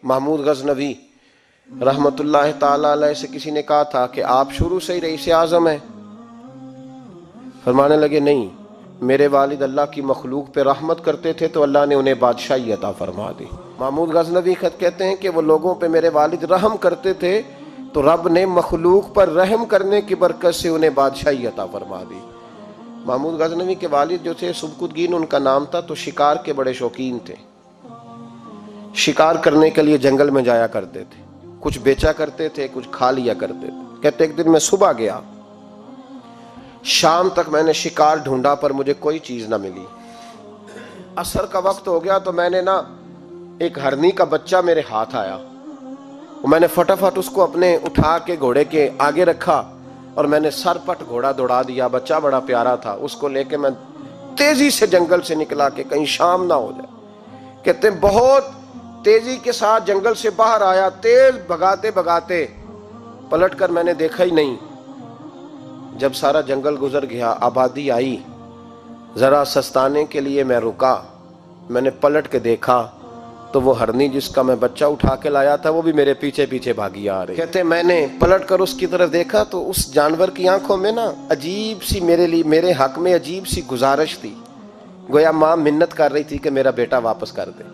محمود غزنوی رحمت اللہ تعالی علیہ سے کسی نے کہا تھا کہ آپ شروع سے ہی رئیس اعظم ہیں؟ فرمانے لگے نہیں، میرے والد اللہ کی مخلوق پہ رحمت کرتے تھے تو اللہ نے انہیں بادشاہی عطا فرما دی۔ محمود غزنوی خط کہتے ہیں کہ وہ لوگوں پہ میرے والد رحم کرتے تھے تو رب نے مخلوق پر رحم کرنے کی برکت سے انہیں بادشاہی عطا فرما دی۔ محمود غزنوی کے والد جو تھے سبکتگین ان کا نام تھا، تو شکار کے بڑے شوقین تھے، شکار کرنے کے لیے جنگل میں جایا کرتے تھے، کچھ بیچا کرتے تھے، کچھ کھا لیا کرتے تھے۔ کہتے ایک دن میں صبح گیا، شام تک میں نے شکار ڈھونڈا پر مجھے کوئی چیز نہ ملی۔ عصر کا وقت ہو گیا تو میں نے ایک ہرنی کا بچہ میرے ہاتھ آیا، میں نے فٹافٹ اس کو اپنے اٹھا کے گھوڑے کے آگے رکھا اور میں نے سر پٹ گھوڑا دوڑا دیا۔ بچہ بڑا پیارا تھا، اس کو لے کے میں تیزی سے جنگل سے نکلا کہ کہیں شام نہ ہو جائے۔ کہتے ہیں بہت تیزی کے ساتھ جنگل سے باہر آیا، تیز بھگاتے بھگاتے پلٹ کر میں نے دیکھا ہی نہیں۔ جب سارا جنگل گزر گیا، آبادی آئی، ذرا سستانے کے لیے میں رکا، میں نے پلٹ کے دیکھا تو وہ ہرنی جس کا میں بچہ اٹھا کے لایا تھا وہ بھی میرے پیچھے پیچھے بھاگی آ رہی۔ کہتے ہیں میں نے پلٹ کر اس کی طرف دیکھا تو اس جانور کی آنکھوں میں عجیب سی میرے حق میں عجیب سی گزارش تھی، گویا ماں منت کر رہی تھی کہ میرا بیٹا واپس کر دے۔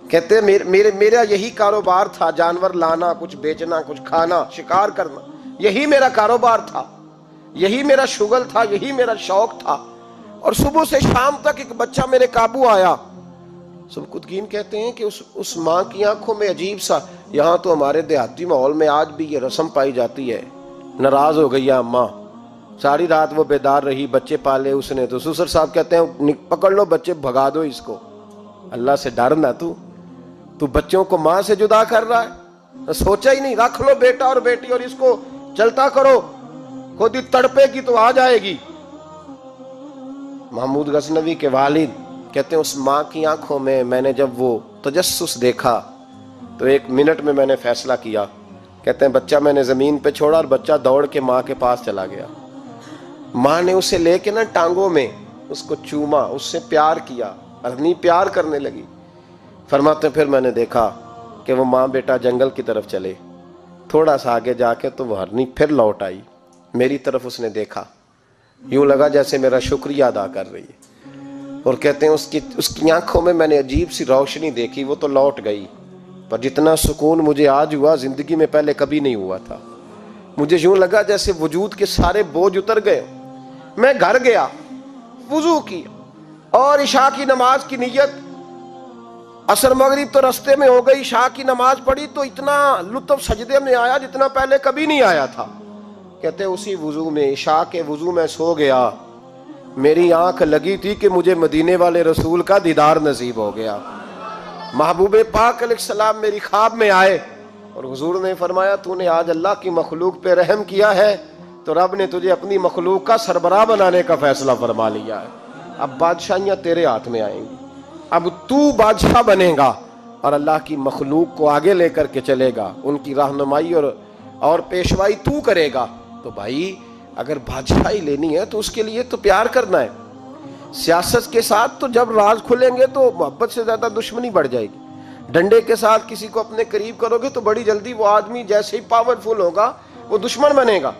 کہتے ہیں میرا یہی کاروبار تھا، جانور لانا، کچھ بیچنا، کچھ کھانا، شکار کرنا، یہی میرا کاروبار تھا، یہی میرا شغل تھا، یہی میرا شوق تھا، اور صبح سے شام تک ایک بچہ میرے قابو آیا۔ سبکتگین کہتے ہیں کہ اس ماں کی آنکھوں میں عجیب سا، یہاں تو ہمارے دیہاتی ماحول میں آج بھی یہ رسم پائی جاتی ہے، ناراض ہو گئی ہے اماں، ساری رات وہ بیدار رہی، بچے پالے اس نے، تو سسر صاحب کہتے ہیں پکڑ لو بچے، بھگا دو اس کو، اللہ سے ڈر نہ، تو بچوں کو ماں سے جدا کر رہا ہے، سوچا ہی نہیں، رکھ لو بیٹا اور بیٹی اور اس کو چلتا کرو، خود ہی تڑپے گی تو آ جائے گی۔ محمود غزنوی کے والد کہتے ہیں اس ماں کی آنکھوں میں نے جب وہ تجسس دیکھا تو ایک منٹ میں میں نے فیصلہ کیا۔ کہتے ہیں بچہ میں نے زمین پہ چھوڑا اور بچہ دوڑ کے ماں کے پاس چلا گیا۔ ماں نے اسے لے کے ٹانگوں میں اس کو چوما، اس سے پیار کیا، ہرنی پیار کرنے لگی۔ فرماتے پھر میں نے دیکھا کہ وہ ماں بیٹا جنگل کی طرف چلے، تھوڑا سا آگے جا کے تو وہ ہرنی پھر لوٹ آئی، میری طرف اس نے دیکھا، یوں لگا جیسے میرا شکریہ ادا کر رہی ہے، اور کہتے ہیں اس کی آنکھوں میں نے عجیب سی روشنی دیکھی، وہ تو لوٹ گئی، پر جتنا سکون مجھے آج ہوا زندگی میں پہلے کبھی نہیں ہوا تھا۔ مجھے یوں لگا جیسے وجود کے سارے بوجھ اتر گئے۔ میں گھر گیا، وضو کیا اور عشاء کی نماز کی نیت، عصر مغرب تو رستے میں ہو گئی، عشاء کی نماز پڑھی تو اتنا لطف سجدے میں آیا جتنا پہلے کبھی نہیں آیا تھا۔ کہتے ہیں اسی وضو میں، عشاء کے وضو میں سو گیا، میری آنکھ لگی تھی کہ مجھے مدینے والے رسول کا دیدار نصیب ہو گیا۔ محبوب پاک علیہ السلام میری خواب میں آئے اور حضور نے فرمایا تو نے آج اللہ کی مخلوق پہ رحم کیا ہے تو رب نے تجھے اپنی مخلوق کا سربراہ بنانے کا فیصلہ فرما لیا ہے، اب بادشاہیاں تیرے ہاتھ میں آئیں گی، اب تو بادشاہ بنے گا اور اللہ کی مخلوق کو آگے لے کر کے چلے گا، ان کی رہنمائی اور پیشوائی تو کرے گا۔ تو بھائی اگر بادشاہی لینی ہے تو اس کے لیے تو پیار کرنا ہے، سیاست کے ساتھ تو جب راز کھلیں گے تو محبت سے زیادہ دشمنی بڑھ جائے گی، ڈنڈے کے ساتھ کسی کو اپنے قریب کرو گے تو بڑی جلدی وہ آدمی جیسے ہی پاورفل ہوگا وہ دشمن بنے گا۔